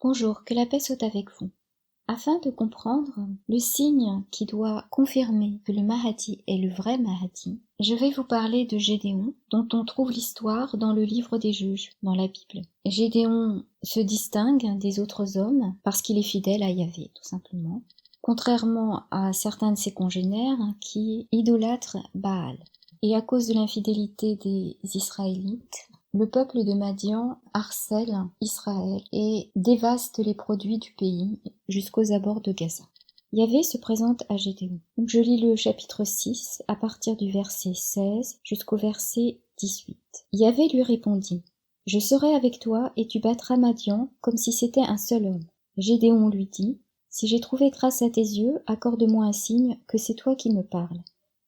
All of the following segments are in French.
Bonjour, que la paix soit avec vous. Afin de comprendre le signe qui doit confirmer que le Mahdi est le vrai Mahdi, je vais vous parler de Gédéon, dont on trouve l'histoire dans le livre des Juges, dans la Bible. Gédéon se distingue des autres hommes parce qu'il est fidèle à Yahvé, tout simplement, contrairement à certains de ses congénères qui idolâtrent Baal. Et à cause de l'infidélité des Israélites, le peuple de Madian harcèle Israël et dévaste les produits du pays jusqu'aux abords de Gaza. Yahvé se présente à Gédéon. Donc je lis le chapitre 6 à partir du verset 16 jusqu'au verset 18. Yahvé lui répondit: « Je serai avec toi et tu battras Madian comme si c'était un seul homme. » Gédéon lui dit: « Si j'ai trouvé grâce à tes yeux, accorde-moi un signe que c'est toi qui me parles.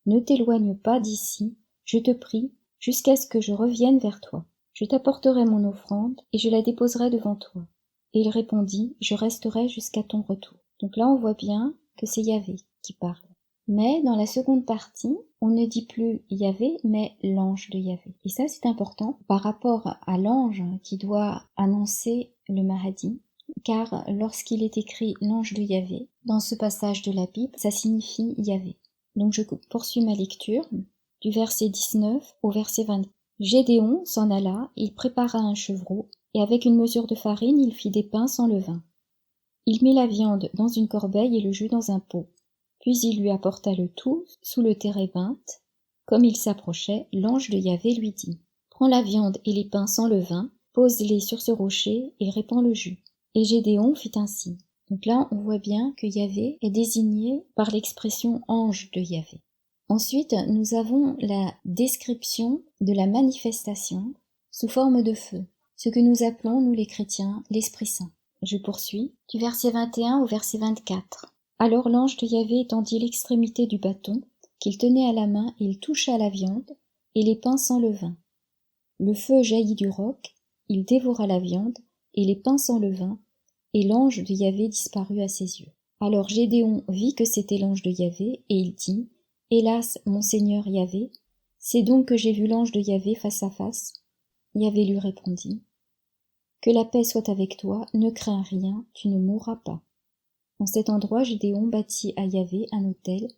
Ne t'éloigne pas d'ici, je te prie, jusqu'à ce que je revienne vers toi. Je t'apporterai mon offrande et je la déposerai devant toi. » Et il répondit: « Je resterai jusqu'à ton retour. » Donc là, on voit bien que c'est Yahvé qui parle. Mais dans la seconde partie, on ne dit plus Yahvé, mais l'ange de Yahvé. Et ça, c'est important par rapport à l'ange qui doit annoncer le Mahdi, car lorsqu'il est écrit l'ange de Yahvé, dans ce passage de la Bible, ça signifie Yahvé. Donc je poursuis ma lecture du verset 19 au verset 24. Gédéon s'en alla, il prépara un chevreau, et avec une mesure de farine, il fit des pains sans levain. Il mit la viande dans une corbeille et le jus dans un pot. Puis il lui apporta le tout sous le térébinthe. Comme il s'approchait, l'ange de Yahvé lui dit: « Prends la viande et les pains sans levain, pose-les sur ce rocher et répands le jus. » Et Gédéon fit ainsi. Donc là, on voit bien que Yahvé est désigné par l'expression ange de Yahvé. Ensuite, nous avons la description de la manifestation sous forme de feu, ce que nous appelons, nous les chrétiens, l'Esprit Saint. Je poursuis, du verset 21 au verset 24. Alors l'ange de Yahvé étendit l'extrémité du bâton qu'il tenait à la main, et il toucha la viande et les pains sans levain. Le feu jaillit du roc, il dévora la viande et les pains sans levain, et l'ange de Yahvé disparut à ses yeux. Alors Gédéon vit que c'était l'ange de Yahvé, et il dit: « Hélas, mon Seigneur Yahvé, c'est donc que j'ai vu l'ange de Yahvé face à face. » Yahvé lui répondit: « Que la paix soit avec toi, ne crains rien, tu ne mourras pas. » En cet endroit, Gédéon bâtit à Yahvé un autel,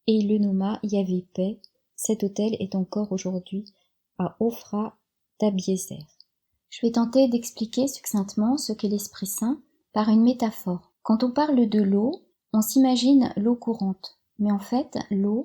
et il le nomma Yahvé Paix. Cet autel est encore aujourd'hui à Ophra d'Abiézer. Je vais tenter d'expliquer succinctement ce qu'est l'Esprit Saint par une métaphore. Quand on parle de l'eau, on s'imagine l'eau courante, mais en fait, l'eau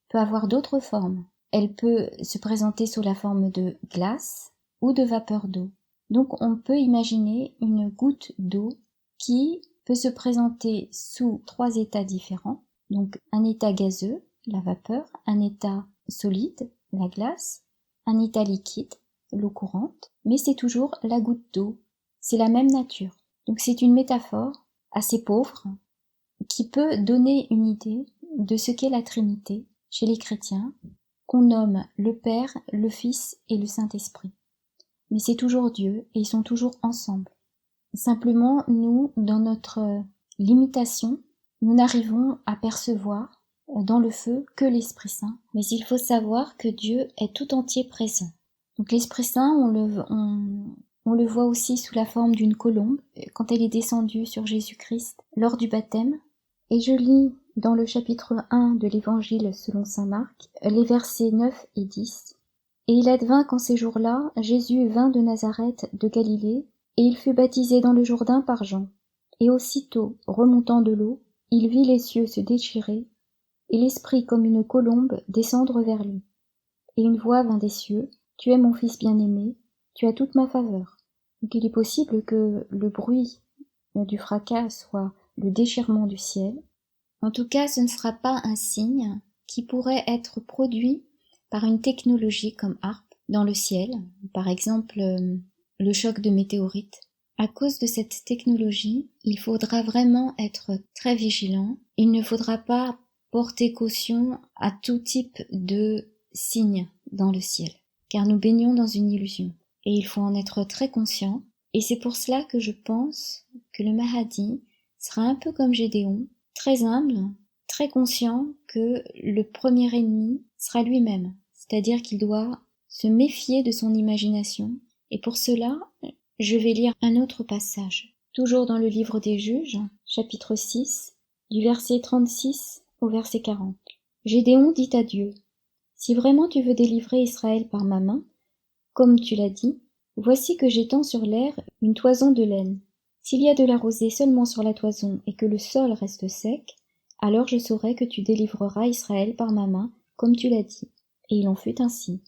peut avoir d'autres formes. Elle peut se présenter sous la forme de glace ou de vapeur d'eau. Donc on peut imaginer une goutte d'eau qui peut se présenter sous 3 états différents. Donc un état gazeux, la vapeur, un état solide, la glace, un état liquide, l'eau courante, mais c'est toujours la goutte d'eau. C'est la même nature. Donc c'est une métaphore assez pauvre qui peut donner une idée de ce qu'est la Trinité chez les chrétiens, qu'on nomme le Père, le Fils et le Saint-Esprit. Mais c'est toujours Dieu et ils sont toujours ensemble. Simplement, nous, dans notre limitation, nous n'arrivons à percevoir dans le feu que l'Esprit Saint. Mais il faut savoir que Dieu est tout entier présent. Donc l'Esprit Saint, on le voit aussi sous la forme d'une colombe quand elle est descendue sur Jésus-Christ lors du baptême. Et je lis dans le chapitre 1 de l'Évangile selon saint Marc, les versets 9 et 10. « Et il advint qu'en ces jours-là, Jésus vint de Nazareth de Galilée, et il fut baptisé dans le Jourdain par Jean. Et aussitôt, remontant de l'eau, il vit les cieux se déchirer, et l'Esprit comme une colombe descendre vers lui. Et une voix vint des cieux: « Tu es mon Fils bien-aimé, tu as toute ma faveur. » Donc il est possible que le bruit du fracas soit le déchirement du ciel. En tout cas, ce ne sera pas un signe qui pourrait être produit par une technologie comme HAARP dans le ciel, par exemple le choc de météorites. À cause de cette technologie, il faudra vraiment être très vigilant. Il ne faudra pas porter caution à tout type de signes dans le ciel, car nous baignons dans une illusion. Et il faut en être très conscient. Et c'est pour cela que je pense que le Mahdi sera un peu comme Gédéon, très humble, très conscient que le premier ennemi sera lui-même. C'est-à-dire qu'il doit se méfier de son imagination. Et pour cela, je vais lire un autre passage toujours dans le livre des Juges, chapitre 6, du verset 36 au verset 40. Gédéon dit à Dieu, « Si vraiment tu veux délivrer Israël par ma main, comme tu l'as dit, voici que j'étends sur l'air une toison de laine. S'il y a de la rosée seulement sur la toison et que le sol reste sec, alors je saurai que tu délivreras Israël par ma main, comme tu l'as dit. » Et il en fut ainsi.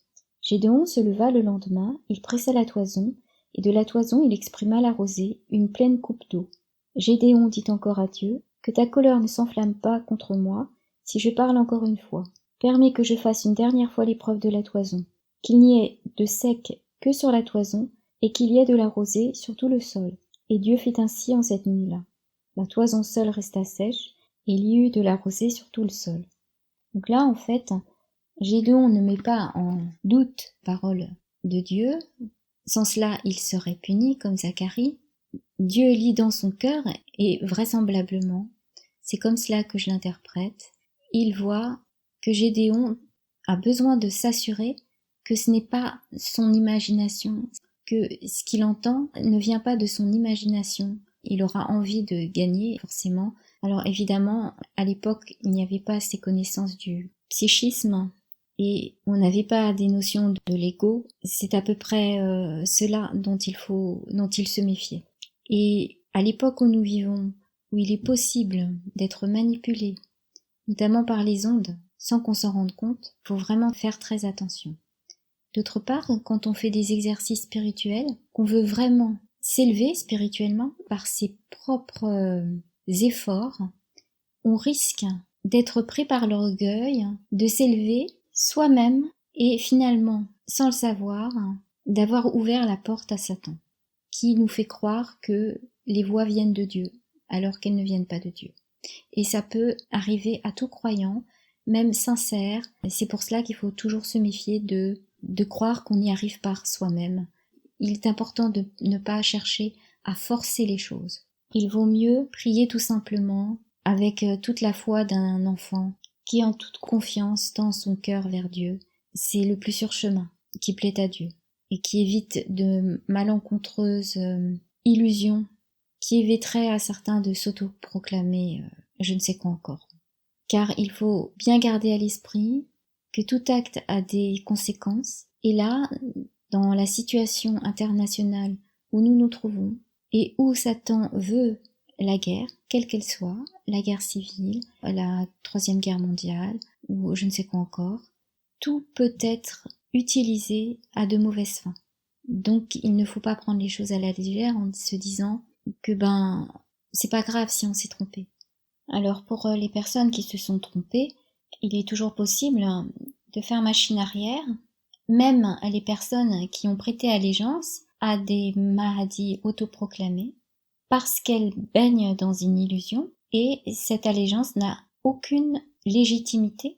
Gédéon se leva le lendemain, il pressa la toison, et de la toison il exprima la rosée, une pleine coupe d'eau. Gédéon dit encore à Dieu, « Que ta colère ne s'enflamme pas contre moi, si je parle encore une fois. Permets que je fasse une dernière fois l'épreuve de la toison, qu'il n'y ait de sec que sur la toison, et qu'il y ait de la rosée sur tout le sol. » Et Dieu fit ainsi en cette nuit-là. La toison seule resta sèche, et il y eut de la rosée sur tout le sol. Donc là, en fait, Gédéon ne met pas en doute la parole de Dieu. Sans cela, il serait puni comme Zacharie. Dieu lit dans son cœur et vraisemblablement, c'est comme cela que je l'interprète, il voit que Gédéon a besoin de s'assurer que ce n'est pas son imagination, que ce qu'il entend ne vient pas de son imagination. Il aura envie de gagner, forcément. Alors évidemment, à l'époque, il n'y avait pas ces connaissances du psychisme et on n'avait pas des notions de l'ego. C'est à peu près cela dont il se méfiait. Et à l'époque où nous vivons, où il est possible d'être manipulé, notamment par les ondes, sans qu'on s'en rende compte, il faut vraiment faire très attention. D'autre part, quand on fait des exercices spirituels, qu'on veut vraiment s'élever spirituellement par ses propres efforts, on risque d'être pris par l'orgueil, de s'élever soi-même et finalement, sans le savoir, d'avoir ouvert la porte à Satan, qui nous fait croire que les voix viennent de Dieu, alors qu'elles ne viennent pas de Dieu. Et ça peut arriver à tout croyant, même sincère. C'est pour cela qu'il faut toujours se méfier de croire qu'on y arrive par soi-même. Il est important de ne pas chercher à forcer les choses. Il vaut mieux prier tout simplement avec toute la foi d'un enfant qui en toute confiance tend son cœur vers Dieu. C'est le plus sûr chemin qui plaît à Dieu et qui évite de malencontreuses illusions qui éviteraient à certains de s'autoproclamer je ne sais quoi encore. Car il faut bien garder à l'esprit que tout acte a des conséquences, et là, dans la situation internationale où nous nous trouvons, et où Satan veut la guerre, quelle qu'elle soit, la guerre civile, la Troisième Guerre mondiale, ou je ne sais quoi encore, tout peut être utilisé à de mauvaises fins. Donc il ne faut pas prendre les choses à la légère en se disant que c'est pas grave si on s'est trompé. Alors pour les personnes qui se sont trompées, il est toujours possible de faire machine arrière. Même les personnes qui ont prêté allégeance à des Mahadis autoproclamés, parce qu'elles baignent dans une illusion, et cette allégeance n'a aucune légitimité.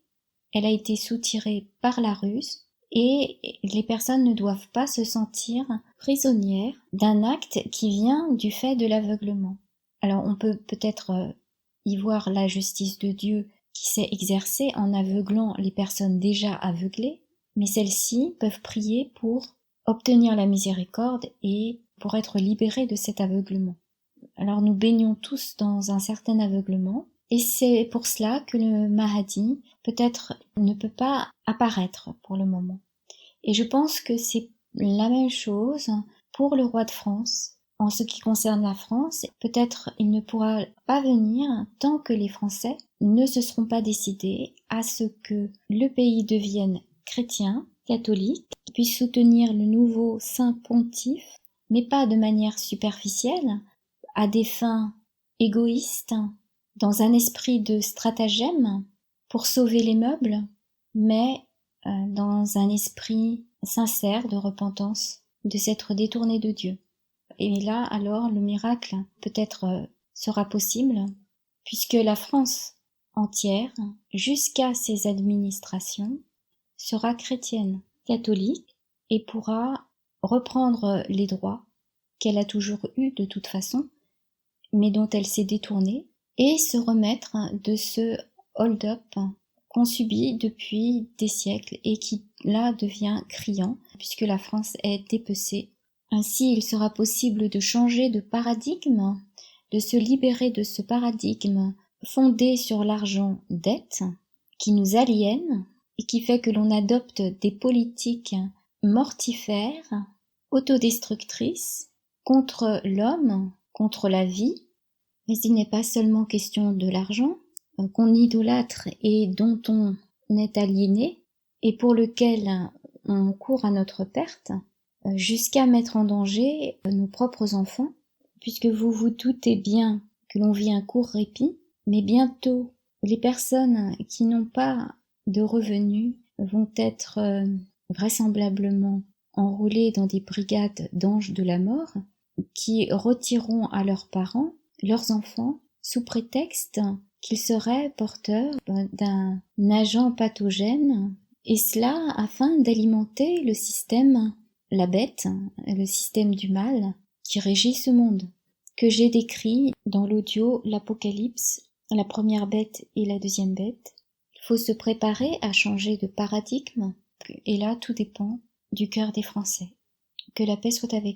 Elle a été soutirée par la ruse, et les personnes ne doivent pas se sentir prisonnières d'un acte qui vient du fait de l'aveuglement. Alors on peut peut-être y voir la justice de Dieu qui s'est exercée en aveuglant les personnes déjà aveuglées, mais celles-ci peuvent prier pour obtenir la miséricorde et pour être libérées de cet aveuglement. Alors nous baignons tous dans un certain aveuglement, et c'est pour cela que le Mahdi peut-être ne peut pas apparaître pour le moment. Et je pense que c'est la même chose pour le roi de France. En ce qui concerne la France, peut-être il ne pourra pas venir tant que les Français ne se seront pas décidés à ce que le pays devienne chrétien, catholique, puisse soutenir le nouveau saint pontife, mais pas de manière superficielle, à des fins égoïstes, dans un esprit de stratagème pour sauver les meubles, mais dans un esprit sincère de repentance, de s'être détourné de Dieu. Et là, alors, le miracle peut-être sera possible, puisque la France entière, jusqu'à ses administrations, sera chrétienne, catholique, et pourra reprendre les droits qu'elle a toujours eus de toute façon, mais dont elle s'est détournée, et se remettre de ce hold-up qu'on subit depuis des siècles et qui là devient criant, puisque la France est dépecée Ainsi, il sera possible de changer de paradigme, de se libérer de ce paradigme fondé sur l'argent-dette, qui nous aliène et qui fait que l'on adopte des politiques mortifères, autodestructrices, contre l'homme, contre la vie. Mais il n'est pas seulement question de l'argent, qu'on idolâtre et dont on est aliéné, et pour lequel on court à notre perte, jusqu'à mettre en danger nos propres enfants, puisque vous vous doutez bien que l'on vit un court répit, mais bientôt les personnes qui n'ont pas de revenus vont être vraisemblablement enrôlées dans des brigades d'anges de la mort qui retireront à leurs parents leurs enfants sous prétexte qu'ils seraient porteurs d'un agent pathogène, et cela afin d'alimenter le système, la bête, le système du mal qui régit ce monde, que j'ai décrit dans l'audio l'Apocalypse, la première bête et la deuxième bête. Il faut se préparer à changer de paradigme, et là tout dépend du cœur des Français. Que la paix soit avec vous.